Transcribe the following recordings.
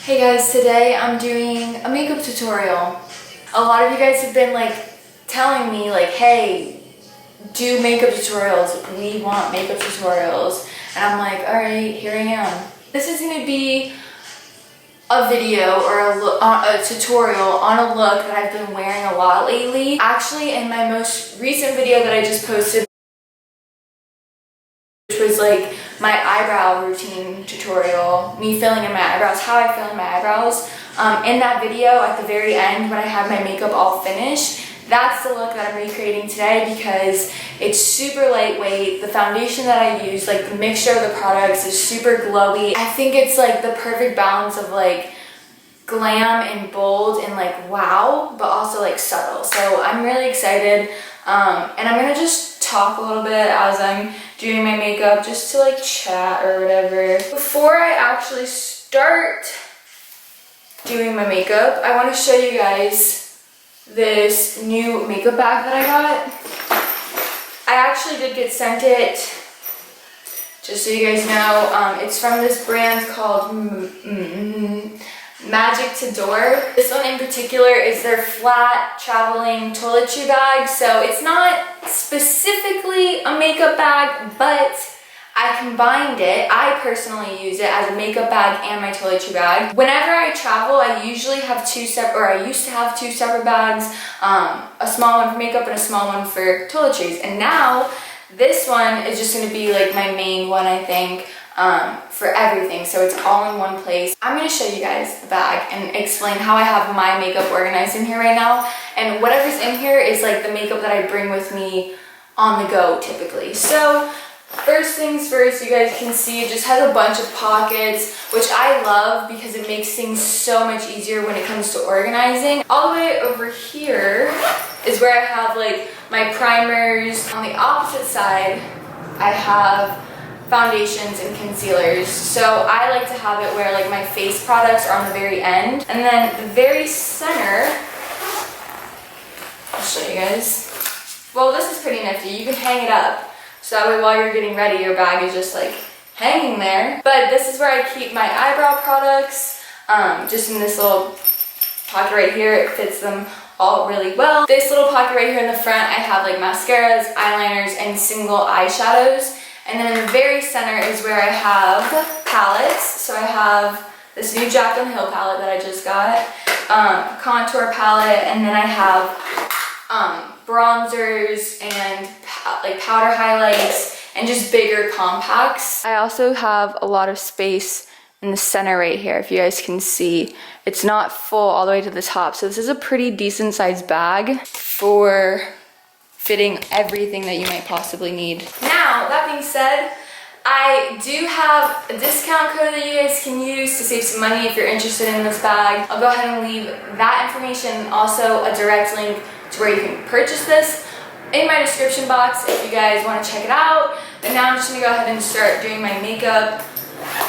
Hey guys, today I'm doing a makeup tutorial. A lot of you guys have been telling me hey, do makeup tutorials. We want makeup tutorials. And I'm like, all right, here I am. This is gonna be a video or a tutorial on a look that I've been wearing a lot lately. Actually, in my most recent video that I just posted, which was my eyebrow routine tutorial, me filling in my eyebrows, how I fill in my eyebrows. In that video at the very end when I had my makeup all finished, that's the look that I'm recreating today because it's super lightweight. The foundation that I use, the mixture of the products is super glowy. I think it's the perfect balance of glam and bold and wow, but also subtle. So I'm really excited, and I'm gonna just talk a little bit as I'm doing my makeup just to chat or whatever. Before I actually start doing my makeup, I want to show you guys this new makeup bag that I got. I actually did get sent it, just so you guys know. It's from this brand called MagicToDoor. This one in particular is their flat traveling toiletry bag. So it's not specifically a makeup bag, but I combined it. I personally use it as a makeup bag and my toiletry bag. Whenever I travel, I usually have I used to have two separate bags, a small one for makeup and a small one for toiletries. And now this one is just gonna be my main one, I think, for everything. So it's all in one place. I'm gonna show you guys the bag and explain how I have my makeup organized in here right now. And whatever's in here is the makeup that I bring with me on the go typically. So first things first, you guys can see it just has a bunch of pockets, which I love because it makes things so much easier when it comes to organizing. All the way over here is where I have my primers. On the opposite side, I have foundations and concealers. So I like to have it where my face products are on the very end. And then the very center, I'll show you guys. Well, this is pretty nifty. You can hang it up. So that way while you're getting ready, your bag is just hanging there. But this is where I keep my eyebrow products, just in this little pocket right here. It fits them all really well. This little pocket right here in the front, I have mascaras, eyeliners, and single eyeshadows. And then in the very center is where I have palettes. So I have this new Jack on Hill palette that I just got, contour palette, and then I have bronzers and powder highlights and just bigger compacts. I also have a lot of space in the center right here. If you guys can see, it's not full all the way to the top. So this is a pretty decent sized bag for fitting everything that you might possibly need. Now, that being said, I do have a discount code that you guys can use to save some money if you're interested in this bag. I'll go ahead and leave that information and also a direct link to where you can purchase this in my description box if you guys want to check it out. But now I'm just gonna go ahead and start doing my makeup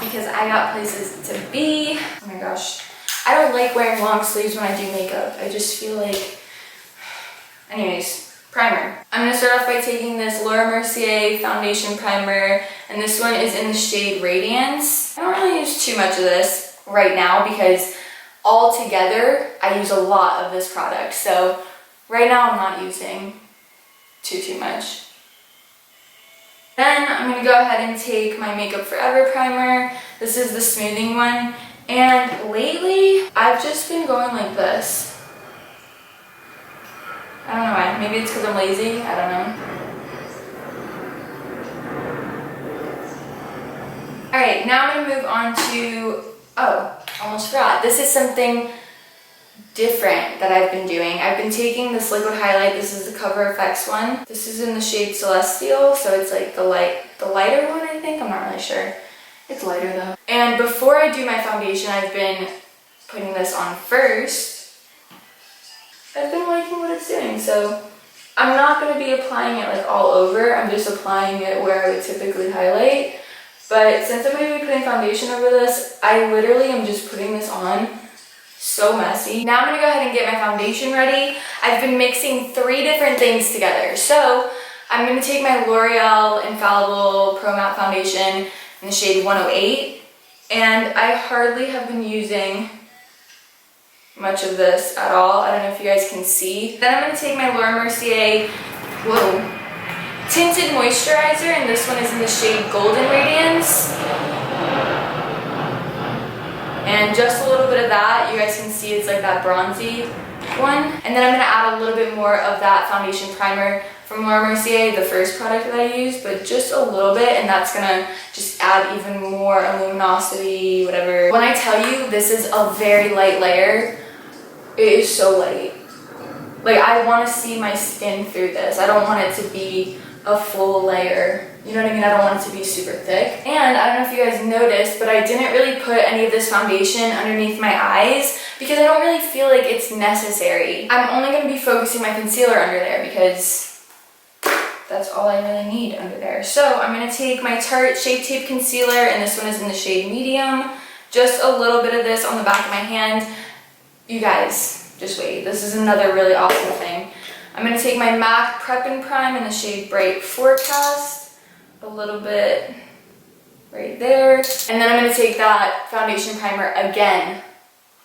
because I got places to be. Oh my gosh. I don't like wearing long sleeves when I do makeup. I just feel anyways. Primer. I'm going to start off by taking this Laura Mercier foundation primer, and this one is in the shade Radiance. I don't really use too much of this right now because altogether I use a lot of this product. So right now I'm not using too much. Then I'm going to go ahead and take my Makeup Forever primer. This is the smoothing one, and lately I've just been going like this. I don't know why. Maybe it's because I'm lazy. I don't know. Alright, now I'm going to move on to... Oh, almost forgot. This is something different that I've been doing. I've been taking this liquid highlight. This is the Cover FX one. This is in the shade Celestial, so it's the lighter one, I think. I'm not really sure. It's lighter though. And before I do my foundation, I've been putting this on first. I've been liking what it's doing, so I'm not going to be applying it all over. I'm just applying it where I would typically highlight. But since I'm going to be putting foundation over this, I literally am just putting this on. So messy. Now I'm going to go ahead and get my foundation ready. I've been mixing 3 different things together. So I'm going to take my L'Oreal Infallible Pro Matte Foundation in the shade 108. And I hardly have been using much of this at all. I don't know if you guys can see. Then I'm going to take my Laura Mercier tinted moisturizer, and this one is in the shade Golden Radiance. And just a little bit of that. You guys can see it's like that bronzy one. And then I'm going to add a little bit more of that foundation primer from Laura Mercier, the first product that I used, but just a little bit, and that's gonna just add even more luminosity, whatever. When I tell you this is a very light layer, it is so light. Like, I want to see my skin through this. I don't want it to be a full layer. You know what I mean? I don't want it to be super thick. And I don't know if you guys noticed, but I didn't really put any of this foundation underneath my eyes because I don't really feel like it's necessary. I'm only going to be focusing my concealer under there because that's all I really need under there. So I'm going to take my Tarte Shape Tape Concealer, and this one is in the shade Medium. Just a little bit of this on the back of my hand. You guys, just wait. This is another really awesome thing. I'm going to take my MAC Prep and Prime in the shade Bright Forecast. A little bit right there. And then I'm going to take that foundation primer again.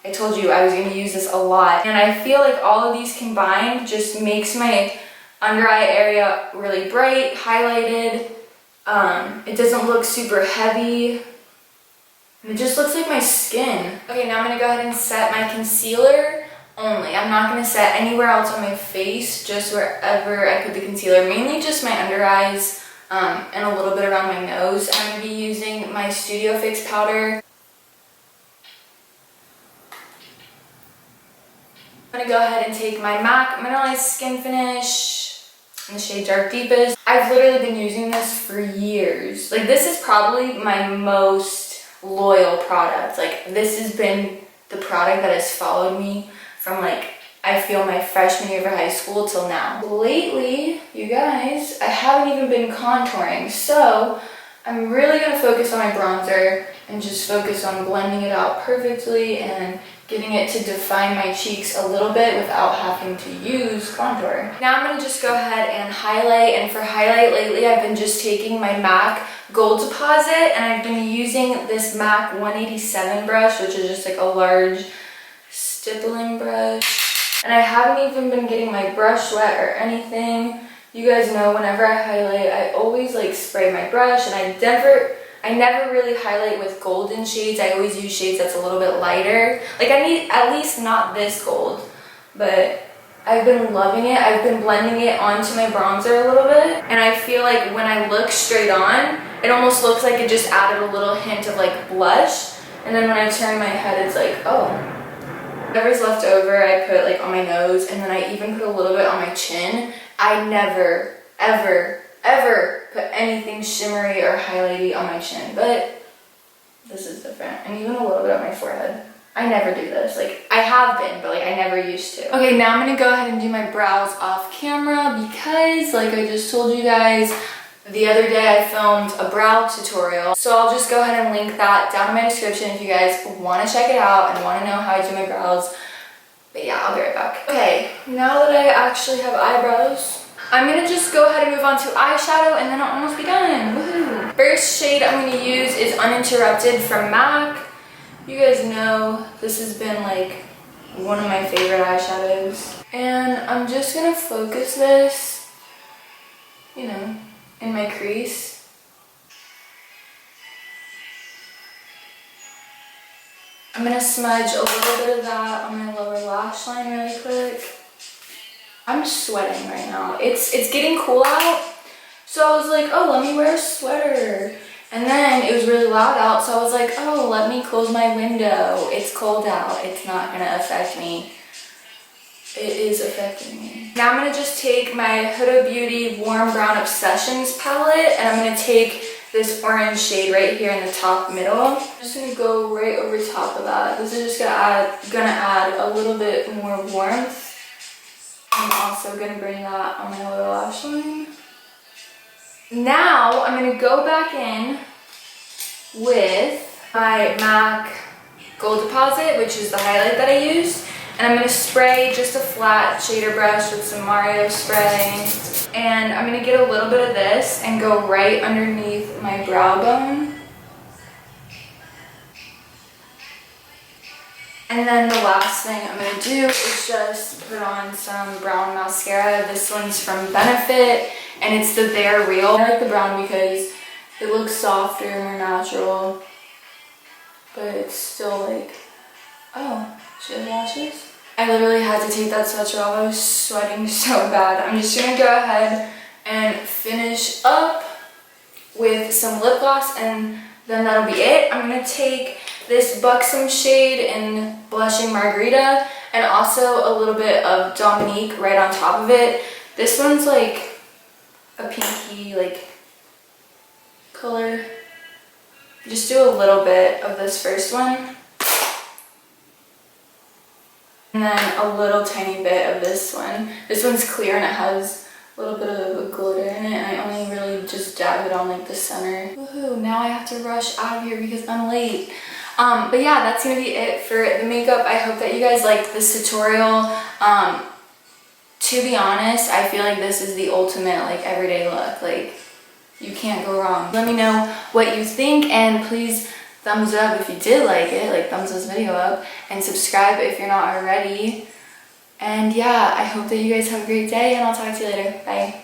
I told you I was going to use this a lot. And I feel like all of these combined just makes my under eye area really bright, highlighted. It doesn't look super heavy. It just looks like my skin. Okay, now I'm going to go ahead and set my concealer only. I'm not going to set anywhere else on my face, just wherever I put the concealer. Mainly just my under eyes and a little bit around my nose. I'm going to be using my Studio Fix powder. I'm going to go ahead and take my MAC Mineralized Skin Finish in the shade Dark Deepest. I've literally been using this for years. Like, this is probably my most loyal product. Like, this has been the product that has followed me from, like, I feel my freshman year of high school till now. Lately, you guys, I haven't even been contouring, so I'm really going to focus on my bronzer and just focus on blending it out perfectly and getting it to define my cheeks a little bit without having to use contour. Now I'm going to just go ahead and highlight, and for highlight lately I've been just taking my MAC Gold Deposit, and I've been using this MAC 187 brush, which is just like a large stippling brush. And I haven't even been getting my brush wet or anything. You guys know whenever I highlight, I always like spray my brush, and I never really highlight with golden shades. I always use shades that's a little bit lighter. Like, I need at least not this gold, but I've been loving it. I've been blending it onto my bronzer a little bit, and I feel like when I look straight on, it almost looks like it just added a little hint of like blush, and then when I turn my head, it's like, oh. Whatever's left over, I put like on my nose, and then I even put a little bit on my chin. I never, ever put anything shimmery or highlighty on my chin, but this is different. And even a little bit on my forehead. I never do this. Like, I have been, but like I never used to. Okay, now I'm gonna go ahead and do my brows off camera because, like I just told you guys, the other day I filmed a brow tutorial. So I'll just go ahead and link that down in my description if you guys want to check it out and want to know how I do my brows. But yeah, I'll be right back. Okay, now that I actually have eyebrows, I'm going to just go ahead and move on to eyeshadow, and then I'll almost be done. Woohoo! First shade I'm going to use is Uninterrupted from MAC. You guys know this has been like one of my favorite eyeshadows. And I'm just going to focus this, you know, in my crease. I'm going to smudge a little bit of that on my lower lash line really quick. I'm sweating right now. It's getting cool out, so I was like, oh, let me wear a sweater. And then it was really loud out, so I was like, oh, let me close my window. It's cold out. It's not going to affect me. It is affecting me. Now I'm going to just take my Huda Beauty Warm Brown Obsessions palette, and I'm going to take this orange shade right here in the top middle. I'm just going to go right over top of that. This is just going to add a little bit more warmth. I'm also going to bring that on my lower lash line. Now I'm going to go back in with my MAC Gold Deposit, which is the highlight that I used. And I'm going to spray just a flat shader brush with some Mario spray. And I'm going to get a little bit of this and go right underneath my brow bone. And then the last thing I'm going to do is just put on some brown mascara. This one's from Benefit, and it's the Bare Real. I like the brown because it looks softer, more natural, but it's still like, oh, she has lashes? I literally had to take that sweatshirt off. I was sweating so bad. I'm just going to go ahead and finish up with some lip gloss, and then that'll be it. I'm going to take this Buxom shade in Blushing Margarita and also a little bit of Dominique right on top of it. This one's like a pinky like color. Just do a little bit of this first one. And then a little tiny bit of this one. This one's clear and it has a little bit of a glitter in it, and I only really just dab it on like the center. Woohoo, now I have to rush out of here because I'm late. But yeah, that's gonna be it for the makeup. I hope that you guys liked this tutorial. To be honest, I feel like this is the ultimate like everyday look. Like, you can't go wrong. Let me know what you think, and please thumbs up if you did like it, like thumbs this video up, and subscribe if you're not already. And yeah, I hope that you guys have a great day, and I'll talk to you later. Bye.